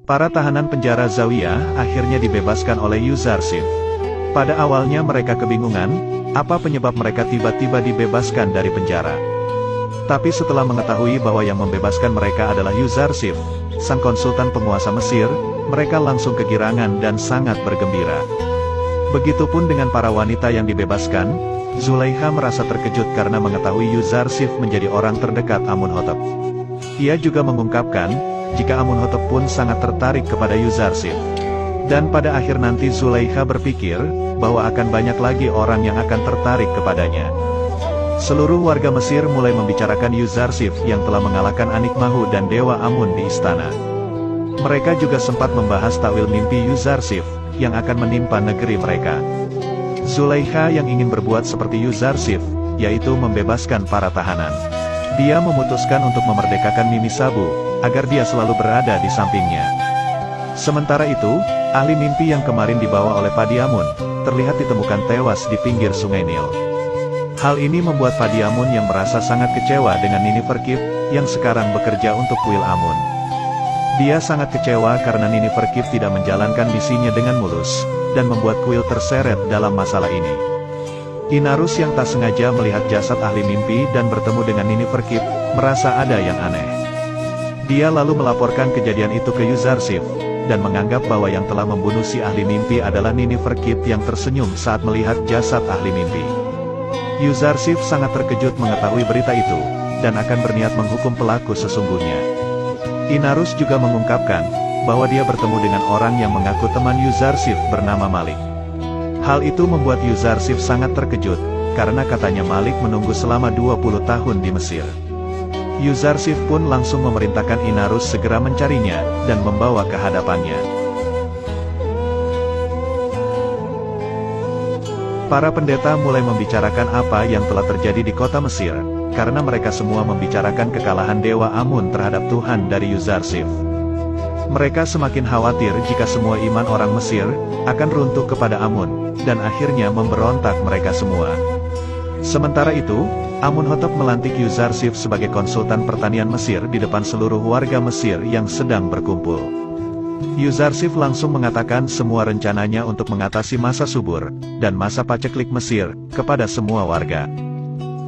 Para tahanan penjara Zawiyah akhirnya dibebaskan oleh Yuzarsif. Pada awalnya mereka kebingungan, apa penyebab mereka tiba-tiba dibebaskan dari penjara. Tapi setelah mengetahui bahwa yang membebaskan mereka adalah Yuzarsif, sang konsultan penguasa Mesir, mereka langsung kegirangan dan sangat bergembira. Begitupun dengan para wanita yang dibebaskan, Zulaikha merasa terkejut karena mengetahui Yuzarsif menjadi orang terdekat Amunhotep. Ia juga mengungkapkan, jika Amunhotep pun sangat tertarik kepada Yuzarsif. Dan pada akhir nanti Zulaikha berpikir, bahwa akan banyak lagi orang yang akan tertarik kepadanya. Seluruh warga Mesir mulai membicarakan Yuzarsif yang telah mengalahkan Anikmahu dan Dewa Amun di istana. Mereka juga sempat membahas takwil mimpi Yuzarsif, yang akan menimpa negeri mereka. Zulaikha yang ingin berbuat seperti Yuzarsif, yaitu membebaskan para tahanan. Dia memutuskan untuk memerdekakan Mimi Sabu, agar dia selalu berada di sampingnya. Sementara itu, ahli mimpi yang kemarin dibawa oleh Padiamun, terlihat ditemukan tewas di pinggir sungai Nil. Hal ini membuat Padiamun yang merasa sangat kecewa dengan Nini Ferkip, yang sekarang bekerja untuk kuil Amun. Dia sangat kecewa karena Nini Ferkip tidak menjalankan misinya dengan mulus, dan membuat kuil terseret dalam masalah ini. Inarus yang tak sengaja melihat jasad ahli mimpi dan bertemu dengan Nini Ferkip, merasa ada yang aneh. Dia lalu melaporkan kejadian itu ke Yuzarsif, dan menganggap bahwa yang telah membunuh si ahli mimpi adalah Nini Ferkip yang tersenyum saat melihat jasad ahli mimpi. Yuzarsif sangat terkejut mengetahui berita itu, dan akan berniat menghukum pelaku sesungguhnya. Inarus juga mengungkapkan, bahwa dia bertemu dengan orang yang mengaku teman Yuzarsif bernama Malik. Hal itu membuat Yuzarsif sangat terkejut, karena katanya Malik menunggu selama 20 tahun di Mesir. Yuzarsif pun langsung memerintahkan Inarus segera mencarinya, dan membawa ke hadapannya. Para pendeta mulai membicarakan apa yang telah terjadi di kota Mesir, karena mereka semua membicarakan kekalahan Dewa Amun terhadap Tuhan dari Yuzarsif. Mereka semakin khawatir jika semua iman orang Mesir akan runtuh kepada Amun, dan akhirnya memberontak mereka semua. Sementara itu, Amunhotep melantik Yuzarsif sebagai konsultan pertanian Mesir di depan seluruh warga Mesir yang sedang berkumpul. Yuzarsif langsung mengatakan semua rencananya untuk mengatasi masa subur, dan masa paceklik Mesir, kepada semua warga.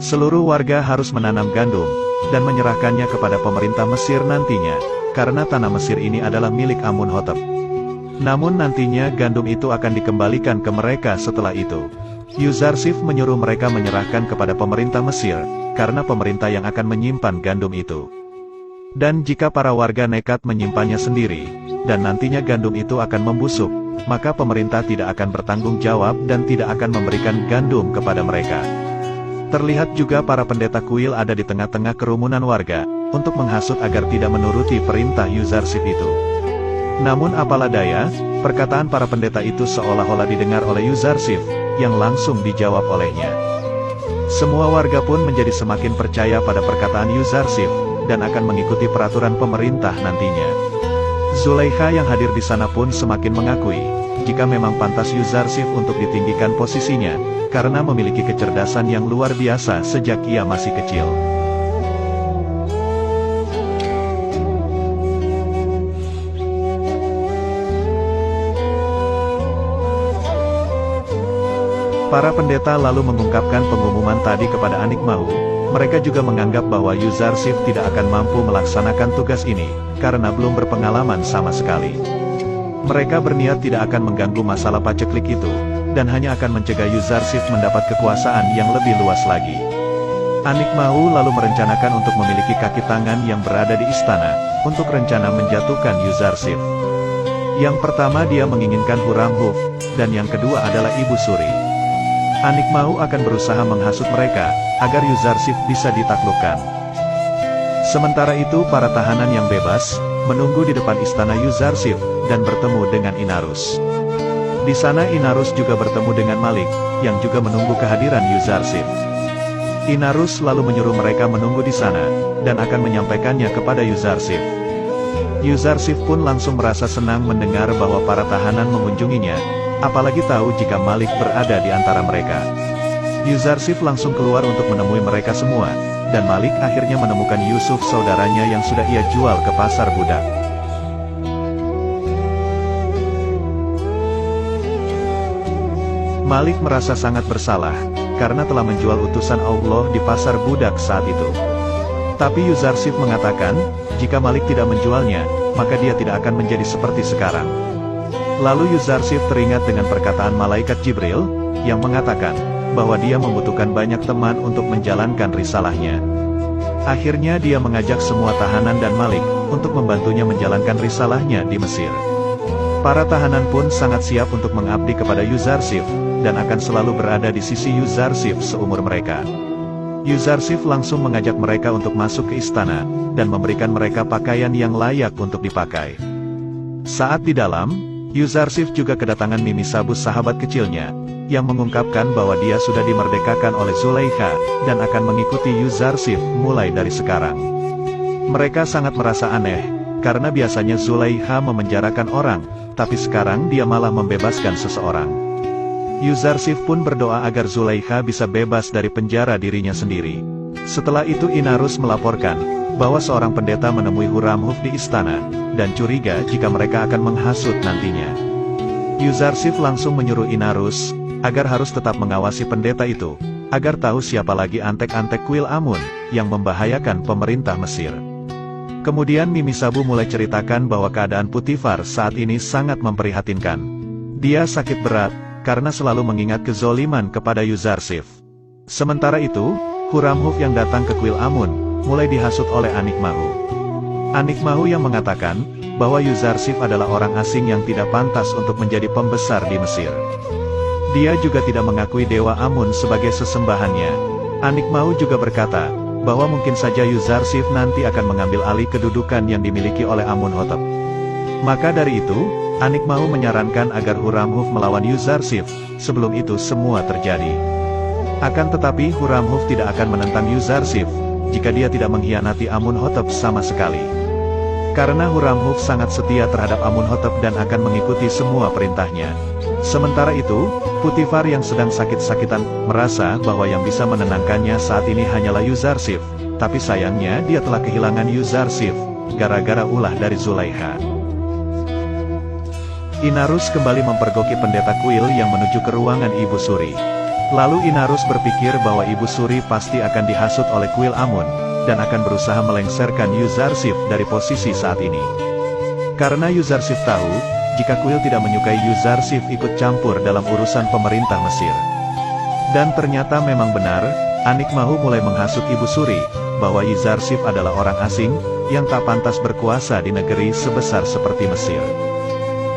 Seluruh warga harus menanam gandum, dan menyerahkannya kepada pemerintah Mesir nantinya, karena tanah Mesir ini adalah milik Amunhotep. Namun nantinya gandum itu akan dikembalikan ke mereka setelah itu. Yuzarsif menyuruh mereka menyerahkan kepada pemerintah Mesir, karena pemerintah yang akan menyimpan gandum itu. Dan jika para warga nekat menyimpannya sendiri, dan nantinya gandum itu akan membusuk, maka pemerintah tidak akan bertanggung jawab dan tidak akan memberikan gandum kepada mereka. Terlihat juga para pendeta kuil ada di tengah-tengah kerumunan warga, untuk menghasut agar tidak menuruti perintah Yuzarsif itu. Namun apalah daya, perkataan para pendeta itu seolah-olah didengar oleh Yuzarsif, yang langsung dijawab olehnya. Semua warga pun menjadi semakin percaya pada perkataan Yuzarsif, dan akan mengikuti peraturan pemerintah nantinya. Zulaikha yang hadir di sana pun semakin mengakui, jika memang pantas Yuzarsif untuk ditinggikan posisinya, karena memiliki kecerdasan yang luar biasa sejak ia masih kecil. Para pendeta lalu mengungkapkan pengumuman tadi kepada Anikmahu. Mereka juga menganggap bahwa Yuzarsif tidak akan mampu melaksanakan tugas ini, karena belum berpengalaman sama sekali. Mereka berniat tidak akan mengganggu masalah paceklik itu, dan hanya akan mencegah Yuzarsif mendapat kekuasaan yang lebih luas lagi. Anikmahu lalu merencanakan untuk memiliki kaki tangan yang berada di istana, untuk rencana menjatuhkan Yuzarsif. Yang pertama dia menginginkan Huramhuf, dan yang kedua adalah Ibu Suri. Anikmahu akan berusaha menghasut mereka, agar Yuzarsif bisa ditaklukkan. Sementara itu para tahanan yang bebas, menunggu di depan istana Yuzarsif, dan bertemu dengan Inarus. Di sana Inarus juga bertemu dengan Malik, yang juga menunggu kehadiran Yuzarsif. Inarus lalu menyuruh mereka menunggu di sana, dan akan menyampaikannya kepada Yuzarsif. Yuzarsif pun langsung merasa senang mendengar bahwa para tahanan mengunjunginya, apalagi tahu jika Malik berada di antara mereka. Yuzarsif langsung keluar untuk menemui mereka semua, dan Malik akhirnya menemukan Yusuf saudaranya yang sudah ia jual ke pasar budak. Malik merasa sangat bersalah, karena telah menjual utusan Allah di pasar budak saat itu. Tapi Yuzarsif mengatakan, jika Malik tidak menjualnya, maka dia tidak akan menjadi seperti sekarang. Lalu Yuzarsif teringat dengan perkataan malaikat Jibril, yang mengatakan, bahwa dia membutuhkan banyak teman untuk menjalankan risalahnya. Akhirnya dia mengajak semua tahanan dan Malik, untuk membantunya menjalankan risalahnya di Mesir. Para tahanan pun sangat siap untuk mengabdi kepada Yuzarsif, dan akan selalu berada di sisi Yuzarsif seumur mereka. Yuzarsif langsung mengajak mereka untuk masuk ke istana, dan memberikan mereka pakaian yang layak untuk dipakai. Saat di dalam, Yuzarsif juga kedatangan Mimi Sabu sahabat kecilnya, yang mengungkapkan bahwa dia sudah dimerdekakan oleh Zulaikha, dan akan mengikuti Yuzarsif mulai dari sekarang. Mereka sangat merasa aneh, karena biasanya Zulaikha memenjarakan orang, tapi sekarang dia malah membebaskan seseorang. Yuzarsif pun berdoa agar Zulaikha bisa bebas dari penjara dirinya sendiri. Setelah itu Inarus melaporkan, bahwa seorang pendeta menemui Huramhuf di istana, dan curiga jika mereka akan menghasut nantinya. Yuzarsif langsung menyuruh Inarus, agar harus tetap mengawasi pendeta itu, agar tahu siapa lagi antek-antek kuil Amun, yang membahayakan pemerintah Mesir. Kemudian Mimi Sabu mulai ceritakan bahwa keadaan Putifar saat ini sangat memprihatinkan. Dia sakit berat, karena selalu mengingat kezoliman kepada Yuzarsif. Sementara itu, Huramhuf yang datang ke kuil Amun, mulai dihasut oleh Anikmahu. Anikmahu yang mengatakan, bahwa Yuzarsif adalah orang asing yang tidak pantas untuk menjadi pembesar di Mesir. Dia juga tidak mengakui Dewa Amun sebagai sesembahannya. Anikmahu juga berkata, bahwa mungkin saja Yuzarsif nanti akan mengambil alih kedudukan yang dimiliki oleh Amunhotep. Maka dari itu, Anikmahu menyarankan agar Huramhuf melawan Yuzarsif, sebelum itu semua terjadi. Akan tetapi Huramhuf tidak akan menentang Yuzarsif, jika dia tidak mengkhianati Amunhotep sama sekali. Karena Huramhuf sangat setia terhadap Amunhotep dan akan mengikuti semua perintahnya. Sementara itu, Putifar yang sedang sakit-sakitan, merasa bahwa yang bisa menenangkannya saat ini hanyalah Yuzarsif, tapi sayangnya dia telah kehilangan Yuzarsif, gara-gara ulah dari Zulaikha. Inarus kembali mempergoki pendeta kuil yang menuju ke ruangan Ibu Suri. Lalu Inarus berpikir bahwa Ibu Suri pasti akan dihasut oleh kuil Amun, dan akan berusaha melengsarkan Yuzarsif dari posisi saat ini. Karena Yuzarsif tahu, jika kuil tidak menyukai Yuzarsif ikut campur dalam urusan pemerintah Mesir. Dan ternyata memang benar, Anikmahu mulai menghasut Ibu Suri, bahwa Yuzarsif adalah orang asing, yang tak pantas berkuasa di negeri sebesar seperti Mesir.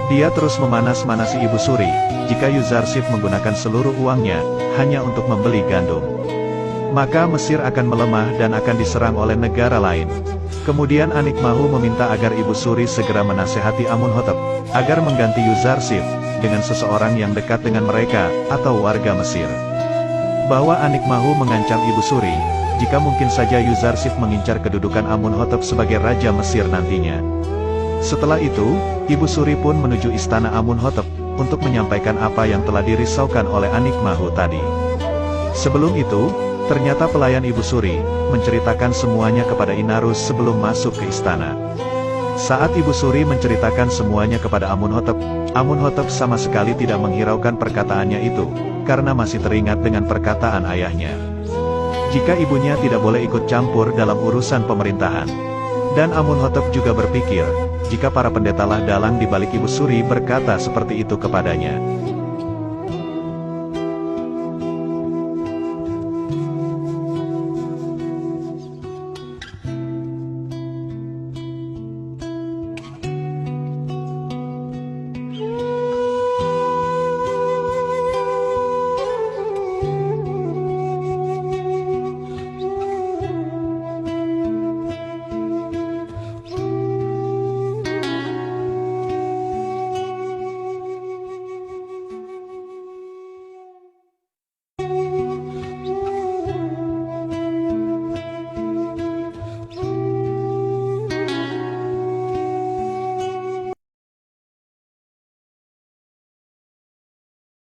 Dia terus memanas-manasi Ibu Suri, jika Yuzarsif menggunakan seluruh uangnya, hanya untuk membeli gandum. Maka Mesir akan melemah dan akan diserang oleh negara lain. Kemudian Anikmahu meminta agar Ibu Suri segera menasehati Amunhotep, agar mengganti Yuzarsif, dengan seseorang yang dekat dengan mereka, atau warga Mesir. Bahwa Anikmahu mengancam Ibu Suri, jika mungkin saja Yuzarsif mengincar kedudukan Amunhotep sebagai Raja Mesir nantinya. Setelah itu, Ibu Suri pun menuju istana Amunhotep, untuk menyampaikan apa yang telah dirisaukan oleh Anikmahu tadi. Sebelum itu, ternyata pelayan Ibu Suri, menceritakan semuanya kepada Inarus sebelum masuk ke istana. Saat Ibu Suri menceritakan semuanya kepada Amunhotep, Amunhotep sama sekali tidak menghiraukan perkataannya itu, karena masih teringat dengan perkataan ayahnya. Jika ibunya tidak boleh ikut campur dalam urusan pemerintahan. Dan Amunhotep juga berpikir, jika para pendeta lah dalang di balik Ibu Suri berkata seperti itu kepadanya.